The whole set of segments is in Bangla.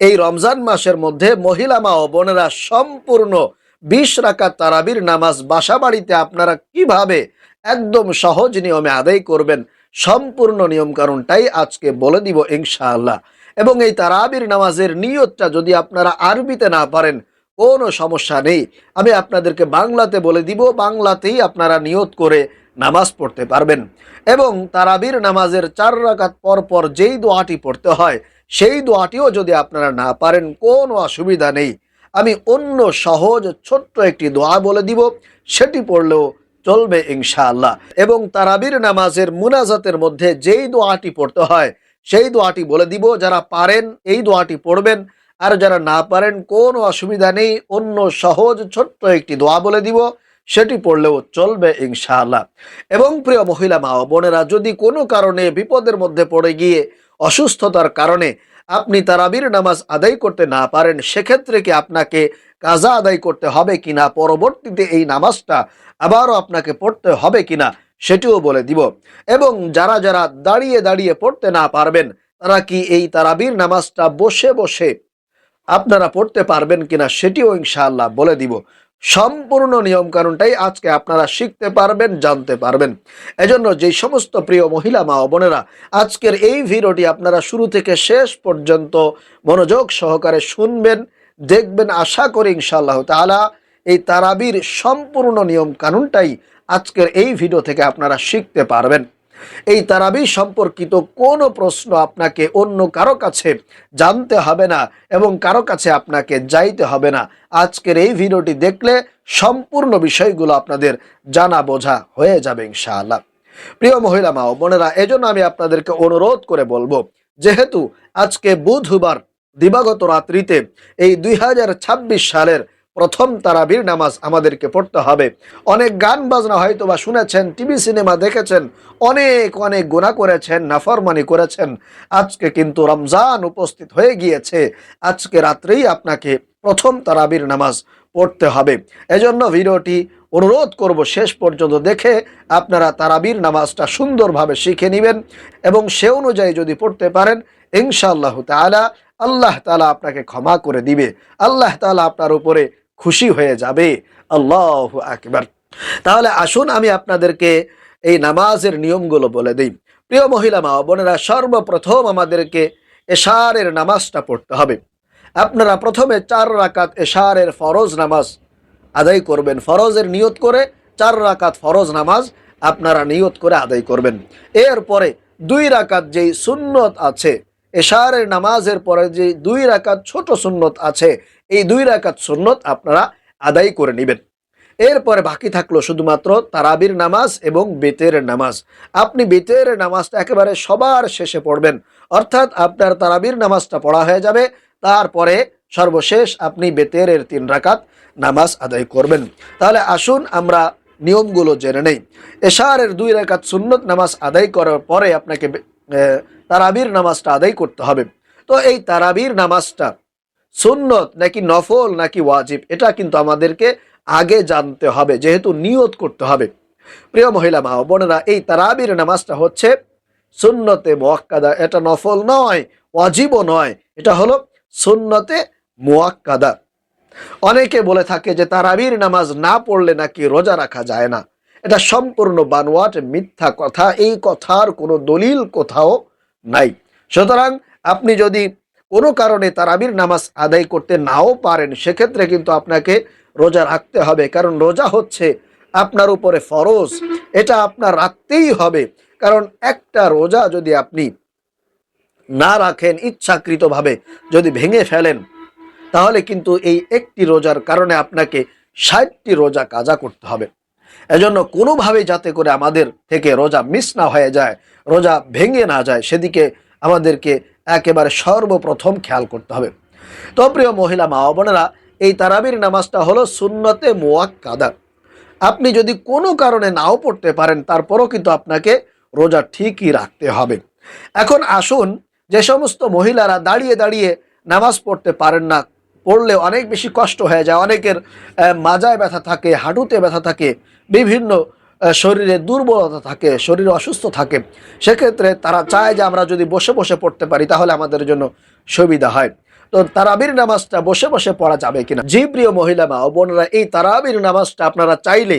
এই রমজান মাসের মধ্যে মহিলা মা ও বোনেরা সম্পূর্ণ 20 রাকাত তারাবির নামাজ বাসা বাড়িতে আপনারা কিভাবে একদম সহজ নিয়মে আদায় করবেন, সম্পূর্ণ নিয়ম কানুনটাই আজকে বলে দিব ইনশাআল্লাহ। এবং এই তারাবির নামাজের নিয়তটা যদি আপনারা আরবিতে না পারেন কোনো সমস্যা নেই, আমি আপনাদেরকে বাংলাতে বলে দিব, বাংলাতেই আপনারা নিয়ত করে নামাজ পড়তে পারবেন। এবং তারাবির নামাজের 4 রাকাত পর পর যেই দোয়াটি পড়তে হয় সেই দোয়াটিও যদি আপনারা না পারেন কোনো অসুবিধা নেই, আমি অন্য সহজ ছোট্ট একটি দোয়া বলে দিব, সেটি পড়লেও চলবে ইনশাআল্লাহ। এবং তারাবির নামাজের মুনাজাতের মধ্যে যেই দোয়াটি পড়তে হয় সেই দোয়াটি বলে দিব, যারা পারেন এই দোয়াটি পড়বেন, আর যারা না পারেন কোনো অসুবিধা নেই, অন্য সহজ ছোট্ট একটি দোয়া বলে দিব, সেটি পড়লেও চলবে ইনশাআল্লাহ। এবং প্রিয় মহিলা মা ও বোনেরা, যদি কোনো কারণে বিপদের মধ্যে পড়ে গিয়ে অসুস্থতার কারণে আপনি তারাবির নামাজ আদায় করতে না পারেন, সেক্ষেত্রে কি আপনাকে কাজা আদায় করতে হবে কিনা, পরবর্তীতে এই নামাজটা আবারও আপনাকে পড়তে হবে কিনা সেটিও বলে দিব। এবং যারা যারা দাঁড়িয়ে দাঁড়িয়ে পড়তে না পারবেন তারা কি এই তারাবির নামাজটা বসে বসে আপনারা পড়তে পারবেন কিনা সেটিও ইনশাআল্লাহ বলে দিব। সম্পূর্ণ নিয়মকানুনটাই আজকে আপনারা শিখতে পারবেন, জানতে পারবেন। এজন্য যেই সমস্ত প্রিয় মহিলা মা ও বোনেরা আজকের এই ভিডিওটি আপনারা শুরু থেকে শেষ পর্যন্ত মনোযোগ সহকারে শুনবেন, দেখবেন, আশা করি ইনশাআল্লাহ তাআলা এই তারাবির সম্পূর্ণ নিয়ম কানুনটাই আজকের এই ভিডিও থেকে আপনারা শিখতে পারবেন। এই তারাবি সম্পর্কিত কোনো প্রশ্ন আপনাকে অন্য কারো কাছে জানতে হবে না এবং কারো কাছে আপনাকে যাইতে হবে না। আজকের এই ভিডিওটি দেখলে সম্পূর্ণ বিষয়গুলো আপনাদের জানা বোঝা হয়ে যাবে ইনশাআল্লাহ। প্রিয় মহিলা মা ও বোনেরা, এজন্য আমি আপনাদেরকে অনুরোধ করে বলবো, যেহেতু আজকে বুধবার দিবাগত রাত্রিতে এই 2026 সালের প্রথম তারাবির নামাজ আমাদেরকে পড়তে হবে। অনেক গান বাজনা হয়তো বা শুনেছেন, টিভি সিনেমা দেখেছেন, অনেক অনেক গুনাহ করেছেন, নাফরমানি করেছেন। আজকে কিন্তু রমজান উপস্থিত হয়ে গিয়েছে, আজকে রাত্রেই আপনাকে প্রথম তারাবির নামাজ পড়তে হবে। এজন্য ভিডিওটি অনুরোধ করব শেষ পর্যন্ত দেখে আপনারা তারাবির নামাজটা সুন্দরভাবে শিখে নেবেন এবং সে অনুযায়ী যদি পড়তে পারেন ইনশাআল্লাহ তাআলা আল্লাহ তাআলা আপনাকে ক্ষমা করে দিবে, আল্লাহ তাআলা আপনার উপরে খুশি হয়ে যাবে। আল্লাহু আকবার। তাহলে আসুন আমি আপনাদেরকে এই নামাজের নিয়মগুলো বলে দিই। প্রিয় মহিলা মা ও বোনেরা, সর্বপ্রথম আমাদেরকে এশারের নামাজটা পড়তে হবে। আপনারা প্রথমে 4 রাকাত এশারের ফরজ নামাজ আদায় করবেন। ফরজের নিয়ত করে 4 রাকাত ফরজ নামাজ আপনারা নিয়ত করে আদায় করবেন। এরপরে 2 রাকাত যেই সুন্নত আছে, এশারের নামাজের পরে যে 2 রাকাত ছোট সুন্নত আছে, এই 2 রাকাত সুন্নত আপনারা আদায় করে নেবেন। এরপরে বাকি থাকলো শুধুমাত্র তারাবির নামাজ এবং বেতেরের নামাজ। আপনি বেতেরের নামাজটা একেবারে সবার শেষে পড়বেন, অর্থাৎ আপনার তারাবির নামাজটা পড়া হয়ে যাবে, তারপরে সর্বশেষ আপনি বেতেরের 3 রাকাত নামাজ আদায় করবেন। তাহলে আসুন আমরা নিয়মগুলো জেনে নেই। এশারের 2 রাকাত সুন্নত নামাজ আদায় করার পরে আপনাকে তারাবির নামাজটা আদায় করতে হবে। তো এই তারাবির নামাজটা সুন্নত নাকি নফল নাকি ওয়াজিব, এটা কিন্তু আমাদেরকে আগে জানতে হবে, যেহেতু নিয়ত করতে হবে। প্রিয় মহিলা মা ও বোনেরা, এই তারাবির নামাজটা হচ্ছে সুন্নতে মুআক্কাদা, এটা নফল নয়, ওয়াজিবও নয়, এটা হলো সুন্নতে মুআক্কাদা। অনেকে বলে থাকে যে তারাবির নামাজ না পড়লে নাকি রোজা রাখা যায় না। এটা সম্পূর্ণ বানোয়াট, মিথ্যা কথা। এই কথার কোনো দলিল কোথাও নাই। সুতরাং আপনি যদি কোনো কারণে তারাবির নামাজ আদায় করতে নাও পারেন, সেক্ষেত্রে কিন্তু আপনাকে রোজা রাখতে হবে, কারণ রোজা হচ্ছে আপনার উপরে ফরজ, এটা আপনার রাখতেই হবে। কারণ একটা রোজা যদি আপনি না রাখেন, ইচ্ছাকৃতভাবে যদি ভেঙে ফেলেন, তাহলে কিন্তু এই একটি রোজার কারণে আপনাকে 60টি রোজা কাজা করতে হবে। এজন্য কোনোভাবে যাতে করে আমাদের থেকে রোজা মিস না হয়ে যায়, রোজা ভেঙে না যায়, সেদিকে আমাদেরকে একেবারে সর্বপ্রথম খেয়াল করতে হবে। তো প্রিয় মহিলা মা ও বোনেরা, এই তারাবির নামাজটা হলো সুন্নতে মুআক্কাদা। আপনি যদি কোনো কারণে নাও পড়তে পারেন, তারপরও কিন্তু আপনাকে রোজা ঠিকই রাখতে হবে। এখন আসুন, যে সমস্ত মহিলারা দাঁড়িয়ে দাঁড়িয়ে নামাজ পড়তে পারেন না, পড়লে অনেক বেশি কষ্ট হয়ে যায়, অনেকের মাজায় ব্যথা থাকে, হাঁটুতে ব্যথা থাকে, বিভিন্ন শরীরে দুর্বলতা থাকে, শরীরে অসুস্থ থাকে, সেক্ষেত্রে তারা চায় যে আমরা যদি বসে বসে পড়তে পারি তাহলে আমাদের জন্য সুবিধা হয়। তো তারাবির নামাজটা বসে বসে পড়া যাবে কিনা? জি প্রিয় মহিলা মা ও বোনেরা, এই তারাবির নামাজটা আপনারা চাইলে,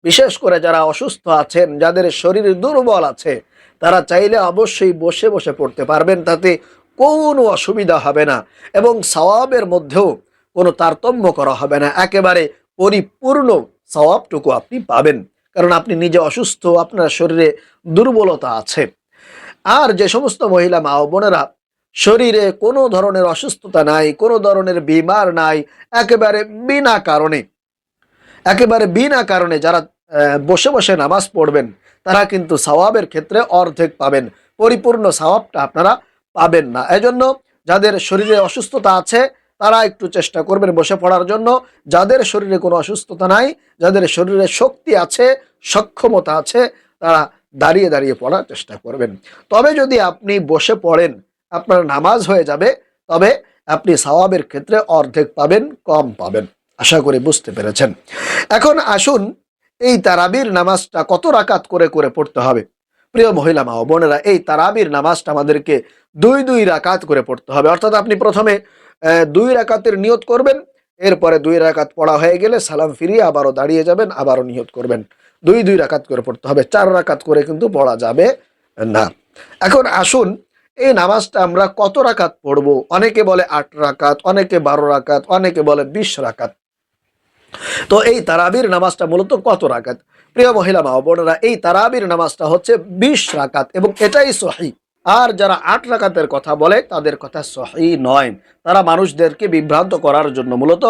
বিশেষ করে যারা অসুস্থ আছেন, যাদের শরীর দুর্বল আছে, তারা চাইলে অবশ্যই বসে বসে পড়তে পারবেন, তাতে কোনো অসুবিধা হবে না এবং সওয়াবের মধ্যেও কোনো তারতম্য করা হবে না, একেবারে পরিপূর্ণ সওয়াবটুকু আপনি পাবেন, কারণ আপনি নিজে অসুস্থ, আপনার শরীরে দুর্বলতা আছে। আর যে সমস্ত মহিলা মা ও বোনেরা শরীরে কোনো ধরনের অসুস্থতা নাই, কোনো ধরনের বিমার নাই, একেবারে বিনা কারণে যারা বসে বসে নামাজ পড়বেন, তারা কিন্তু সওয়াবের ক্ষেত্রে অর্ধেক পাবেন, পরিপূর্ণ সওয়াবটা আপনারা পাবেন না। এজন্য যাদের শরীরে অসুস্থতা আছে তারা একটু চেষ্টা করবেন বসে পড়ার জন্য। যাদের শরীরে কোনো অসুস্থতা নাই, যাদের শরীরে শক্তি আছে, সক্ষমতা আছে, তারা দাঁড়িয়ে দাঁড়িয়ে পড়ার চেষ্টা করবেন। তবে যদি আপনি বসে পড়েন, আপনার নামাজ হয়ে যাবে, তবে আপনি সওয়াবের ক্ষেত্রে অর্ধেক পাবেন, কম পাবেন। আশা করি বুঝতে পেরেছেন। এখন আসুন, এই তারাবির নামাজটা কত রাকাত করে করে পড়তে হবে। প্রিয় মহিলা মা ও বোনেরা, এই তারাবির নামাজটা আমাদেরকে দুই দুই রাকাত করে পড়তে হবে। অর্থাৎ আপনি প্রথমে 2 রাকাতের নিয়ত করবেন, এরপরে 2 রাকাত পড়া হয়ে গেলে সালাম ফিরিয়ে আবারও দাঁড়িয়ে যাবেন, আবারও নিয়ত করবেন। 2 রাকাত করে পড়তে হবে, 4 রাকাত করে কিন্তু পড়া যাবে না। এখন আসুন, এই নামাজটা আমরা কত রাকাত পড়বো? অনেকে বলে 8 রাকাত, অনেকে 12 রাকাত, অনেকে বলে 20 রাকাত। তো এই তারাবির নামাজটা মূলত কত রাকাত? প্রিয় মহিলা মা ও বোনেরা, এই তারাবির নামাজটা হচ্ছে 20 রাকাত এবং এটাই সহিহ। আর যারা 8 রাকাতের কথা বলে তাদের কথা সহিহ নয়, তারা মানুষদেরকে বিভ্রান্ত করার জন্য মূলত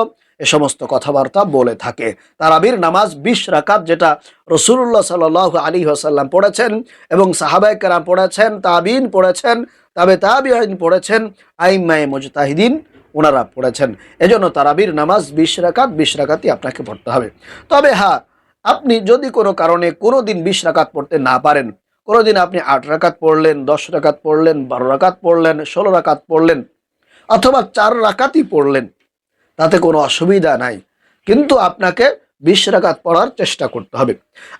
এ সমস্ত কথাবার্তা বলে থাকে। তারাবির নামাজ 20 রাকাত, যেটা রাসূলুল্লাহ সাল্লাল্লাহু আলাইহি ওয়াসাল্লাম পড়েছেন এবং সাহাবায়ে কেরাম পড়েছেন, তাবিঈন পড়েছেন, তাবিঈন পড়েছেন, আইম্মায়ে মুজতাহিদিন ওনারা পড়েছেন। এজন্য তারাবির নামাজ 20 রাকাত, 20 রাকাতই আপনাকে পড়তে হবে। তবে হ্যাঁ, আপনি যদি কোনো কারণে কোনো দিন 20 রাকাত পড়তে না পারেন, কোনো দিন আপনি 8 রাকাত পড়লেন, 10 রাকাত পড়লেন, 12 রাকাত পড়লেন, 16 রাকাত পড়লেন, অথবা 4 রাকাতই পড়লেন, তাতে কোনো অসুবিধা নাই, কিন্তু আপনাকে 20 রাকাত পড়ার চেষ্টা করতে হবে।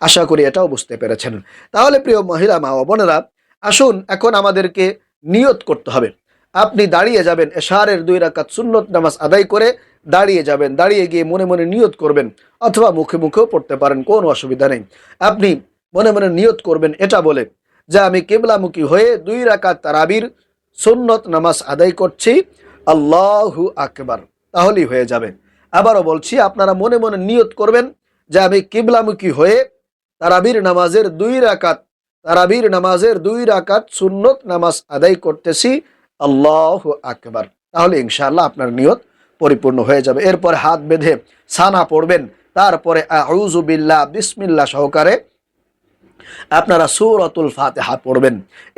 আশা করি এটাও বুঝতে পেরেছেন। তাহলে প্রিয় মহিলা মা ও বোনেরা, আসুন এখন আমাদেরকে নিয়ত করতে হবে। আপনি দাঁড়িয়ে যাবেন, এশারের 2 রাকাত সুন্নত নামাজ আদায় করে দাঁড়িয়ে যাবেন, দাঁড়িয়ে গিয়ে মনে মনে নিয়ত করবেন, অথবা মুখে মুখেও পড়তে পারেন, কোনো অসুবিধা নেই। আপনি মনে মনে নিয়ত করবেন এটা বলে যে আমি কিবলামুখী হয়ে 2 রাকাত তারাবির সুন্নত নামাজ আদায় করছি, আল্লাহু আকবার, তাহলেই হয়ে যাবে। আবারও বলছি, আপনারা মনে মনে নিয়ত করবেন যে আমি কিবলামুখী হয়ে তারাবির নামাজের 2 রাকাত সুন্নত নামাজ আদায় করতেছি, আল্লাহু আকবার, তাহলে ইনশাআল্লাহ আপনার নিয়ত পরিপূর্ণ হয়ে যাবে। এরপর হাত বেঁধে সানা পড়বেন, তারপরে আউযু বিল্লাহ বিসমিল্লাহ সহকারে আপনারা সূরাতুল ফাতিহা পড়বেন।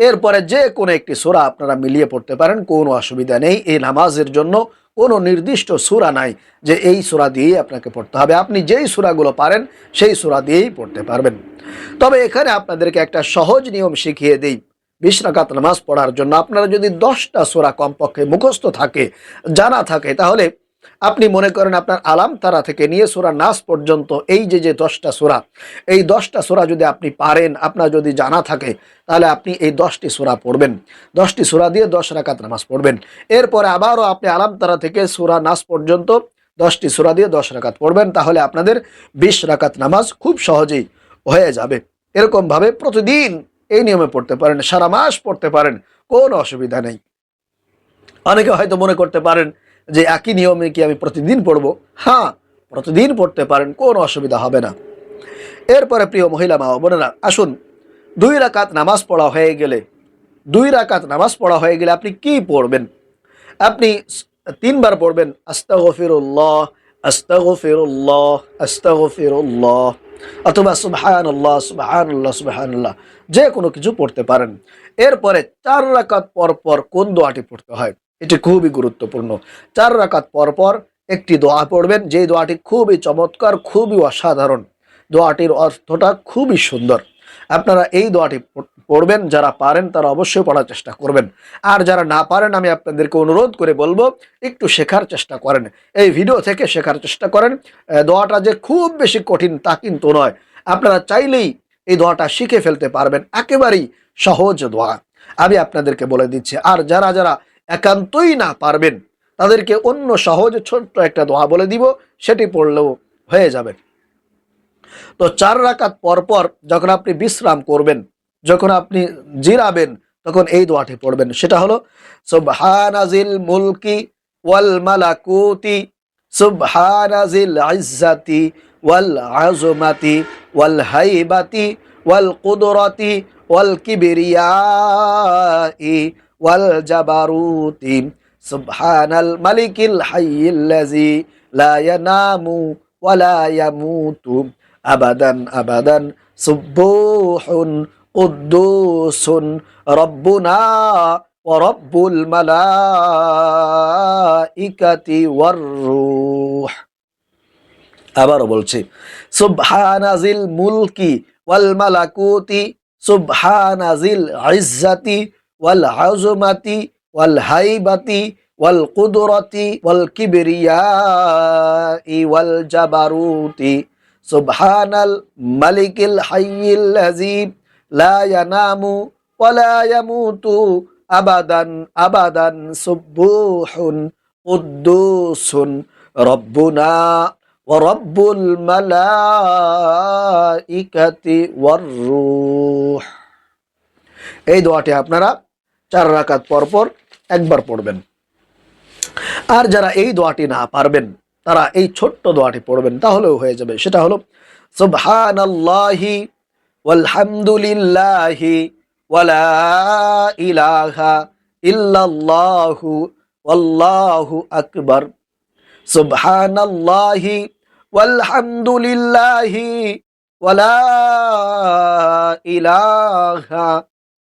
এরপরে যে কোনো একটি সূরা আপনারা মিলিয়ে পড়তে পারেন, কোনো অসুবিধা নেই। এই নামাজের জন্য কোনো নির্দিষ্ট সূরা নাই যে এই সূরা দিয়েই আপনাকে পড়তে হবে, আপনি যেই সূরাগুলো পারেন সেই সূরা দিয়েই পড়তে পারবেন। তবে এখানে আপনাদেরকে একটা সহজ নিয়ম শিখিয়ে দিই। 20 রাকাত নামাজ পড়ার জন্য আপনারা যদি 10টা সূরা কমপক্ষে মুখস্থ থাকে, জানা থাকে, তাহলে আপনি মনে করেন আপনার আলাম তারা থেকে নিয়ে সূরা নাস পর্যন্ত এই যে 10টা সূরা, এই 10টা সূরা যদি আপনি পারেন, আপনার যদি জানা থাকে, তাহলে আপনি এই 10টি সূরা পড়বেন। 10টি সূরা দিয়ে 10 রাকাত নামাজ পড়বেন। এরপরে আবারও আপনি আলাম তারা থেকে সূরা নাস পর্যন্ত 10টি সূরা দিয়ে 10 রাকাত পড়বেন, তাহলে আপনাদের 20 রাকাত নামাজ খুব সহজেই হয়ে যাবে। এরকমভাবে প্রতিদিন এই নিয়মে পড়তে পারেন, সারা মাস পড়তে পারেন, কোনো অসুবিধা নেই। অনেকে হয়তো মনে করতে পারেন যে একই নিয়মে কি আমি প্রতিদিন পড়ব? হ্যাঁ, প্রতিদিন পড়তে পারেন, কোনো অসুবিধা হবে না। এরপরে প্রিয় মহিলা মা ও বোনেরা, আসুন, 2 রাকাত নামাজ পড়া হয়ে গেলে, 2 রাকাত নামাজ পড়া হয়ে গেলে আপনি কি পড়বেন? আপনি 3 বার পড়বেন আস্তাগফিরুল্লাহ, আস্তাগফিরুল্লাহ, আস্তাগফিরুল্লাহ, অথবা সুবহানাল্লাহ, সুবহানাল্লাহ, সুবহানাল্লাহ, যে কোনো কিছু পড়তে পারেন। এরপরে 4 রাকাত পর পর কোন দোয়াটি পড়তে হয়, এটি খুবই গুরুত্বপূর্ণ। 4 রাকাত পর পর একটি দোয়া পড়বেন, যেই দোয়াটি খুবই চমৎকার, খুবই অসাধারণ, দোয়াটির অর্থটা খুবই সুন্দর। আপনারা এই দোয়াটি পড়বেন, যারা পারেন তারা অবশ্যই পড়ার চেষ্টা করবেন। আর যারা না পারেন, আমি আপনাদেরকে অনুরোধ করে বলবো একটু শেখার চেষ্টা করেন, এই ভিডিও থেকে শেখার চেষ্টা করেন। দোয়াটা যে খুব বেশি কঠিন তা কিন্তু নয়, আপনারা চাইলেই এই দোয়াটা শিখে ফেলতে পারবেন, একেবারেই সহজ দোয়া, আমি আপনাদেরকে বলে দিচ্ছি। আর যারা যারা একান্তই না পারবেন, তাদেরকে অন্য সহজ ছোট্ট একটা দোয়া বলে দিব, সেটি পড়লেও হয়ে যাবে। তো 4 রাকাত পর পর যখন আপনি বিশ্রাম করবেন, যখন আপনি জিরাবেন, তখন এই দোয়াটি পড়বেন। সেটা হলো সুবহানাজিল মুলকি ওয়াল মালাকুতি সুবহানাজিল ইজ্জাতি ওয়াল আযমাতি ওয়াল হাইবাতি ওয়াল কুদরাতি ওয়াল কিবরিয়াই ওয়াল জাবারুতি সুবহানাল মালিকিল হাইয়িল্লাযী লা ইয়ানামু ওয়া লা ইয়ামুতু আবাদান আবাদান সুবহুন কুদ্দুসুন রব্বুনা ওয়া রব্বুল মালাইকাতি ওয়ার রূহ। আবারও বলছি, সুবহানাজিল মুলকি ওয়াল মালাকুতি সুবহানাজিল ইজ্জাতি ওয়াল আযমাতি ওয়াল হাইবাতি ওয়াল কুদরাতি ওয়াল কিবরিয়াই ওয়াল জাবারুতি সুবহানাল মালিকিল হাইয়িল্লাযী লা ইয়ানামু ওয়া লা ইয়ামুতু আবাদান আবাদান সুবহুন কুদ্দুসুন রব্বুনা ওয়া রব্বুল মালাইকাতি ওয়ার রূহ। এই দোয়াটি আপনারা 4 রাকাত পর পর একবার পড়বেন। আর যারা এই দোয়াটি না পারবেন, তারা এই ছোট্ট দোয়াটি পড়বেন, তাহলেও হয়ে যাবে। সেটা হলো সুবহানাল্লাহি ওয়ালহামদুলিল্লাহি ওয়ালা ইলাহা ইল্লাল্লাহু ওয়াল্লাহু আকবার সুবহানাল্লাহি ওয়ালহামদুলিল্লাহি ওয়ালা ইলাহা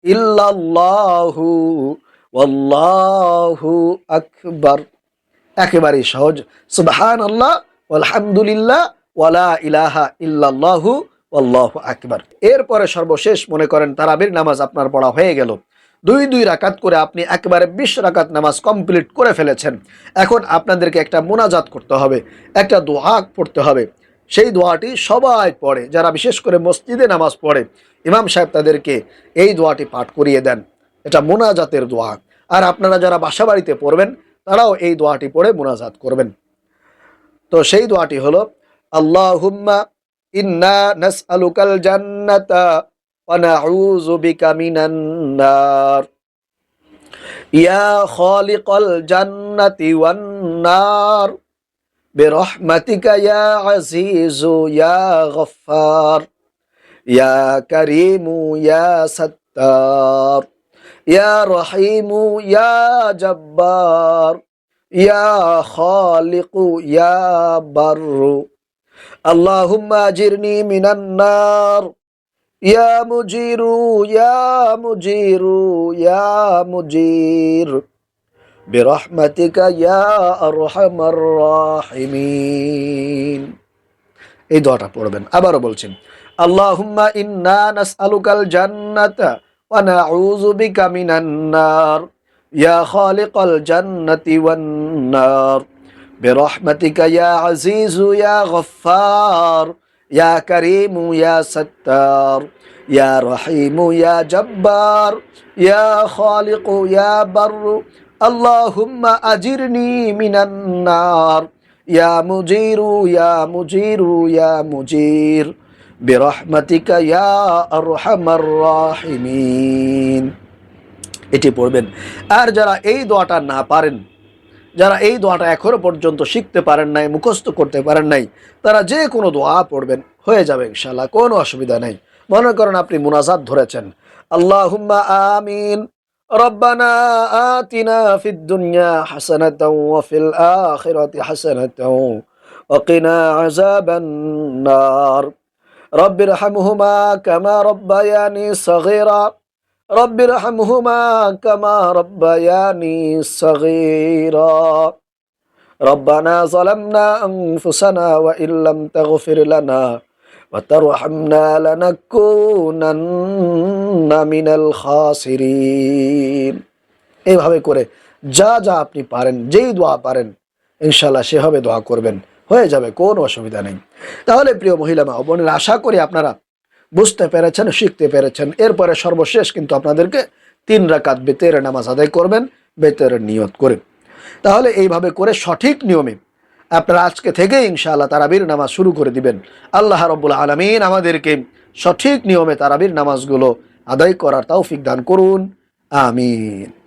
ইল্লাল্লাহু ওয়াল্লাহু আকবার। একেবারেই সহজ, সুবহানাল্লাহ আলহামদুলিল্লাহ ওয়ালা ইলাহা ইল্লাল্লাহু ওয়াল্লাহু আকবার। এরপরে সর্বশেষ মনে করেন তারাবির নামাজ আপনার পড়া হয়ে গেল, 2 রাকাত করে আপনি একেবারে 20 রাকাত নামাজ কমপ্লিট করে ফেলেছেন। এখন আপনাদেরকে একটা মোনাজাত করতে হবে, একটা দোয়া পড়তে হবে। সেই দোয়াটি সবাই পড়ে, যারা বিশেষ করে মসজিদে নামাজ পড়ে ইমাম সাহেব তাদেরকে এই দোয়াটি পাঠ করিয়ে দেন। এটা মোনাজাতের দোয়া। আর আপনারা যারা বাসা বাড়িতে পড়বেন তারাও এই দোয়াটি পড়ে মোনাজাত করবেন। তো সেই দোয়াটি হলো আল্লাহুম্মা ইন্না নাসআলুকাল জান্নাতা ওয়া নাউযু বিকা মিনান নার ইয়া খালিকাল জান্নাতি ওয়ান নার বিরহমাতিকা ইয়া আজিজু ইয়া গফফার ইয়া কারীমু ইয়া সাত্তার ইয়া রহিমু ইয়া জব্বার ইয়া খালিকু ইয়া বাররু আল্লাহুম্মা আজিরনি মিনান নার ইয়া মুজিরু ইয়া মুজিরু ইয়া মুজির বিরহমাতিকা ইয়া আরহামার রাহিমিন। এই দোয়াটা পড়বেন। আবারও বলছেন, আল্লাহুম্মা ইন্না নাসআলুকাল জান্নাতা ওয়া নাউযু বিকা মিনান নার ইয়া খালিকাল জান্নাতি ওয়ান নার বিরহমাতিকা ইয়া আজিজু ইয়া গফফার ইয়া কারীমু ইয়া সাত্তার ইয়া রহিমু ইয়া জব্বার ইয়া খালিকু ইয়া বাররু আল্লাহুম্মা আজিরনি মিনান নার ইয়া মুজিরু ইয়া মুজিরু ইয়া মুজির বিরহমাতিকা ইয়া আরহামার রাহিমিন। এটি পড়বেন। আর যারা এই দোয়াটা না পারেন, যারা এই দোয়াটা এখনো পর্যন্ত শিখতে পারেন নাই, মুখস্থ করতে পারেন নাই, তারা যে কোনো দোয়া পড়বেন, হয়ে যাবে ইনশাআল্লাহ, কোনো অসুবিধা নেই। মনে করেন আপনি মুনাজাত ধরেছেন, আল্লাহুম্মা আমিন রব্বানা আতিনা ফিদ দুনিয়া হাসানাতাও ওয়া ফিল আখিরাতি হাসানাতাও ওয়া কিনা আযাবান নার রব্বিরহামহুমা কামা রব্বায়ানি সগীরা রব্বিরহামহুমা কামা রব্বায়ানি সগীরা রব্বানা যালামনা আনফুসানা ওয়া ইল্লাম তাগফির লানা ওয়া তারহামনা লানাকুনান্না মিনাল খাসিরিন। এইভাবে করে যা যা আপনি পারেন, যেই দোয়া পারেন ইনশাআল্লাহ সেভাবে দোয়া করবেন, হয়ে যাবে, কোনো অসুবিধা নেই। তাহলে প্রিয় মহিলা মা ও বোনেরা, আশা করি আপনারা বুঝতে পেরেছেন, শিখতে পেরেছেন। এরপরে সর্বশেষ কিন্তু আপনাদেরকে 3 রাকাত বেতের নামাজ আদায় করবেন, বেতের নিয়ত করে। তাহলে এইভাবে করে সঠিক নিয়মে আপনারা আজকে থেকে ইনশাআল্লাহ তারাবির নামাজ শুরু করে দিবেন। আল্লাহ রাব্বুল আলামিন আমাদেরকে সঠিক নিয়মে তারাবির নামাজগুলো আদায় করার তৌফিক দান করুন। আমিন।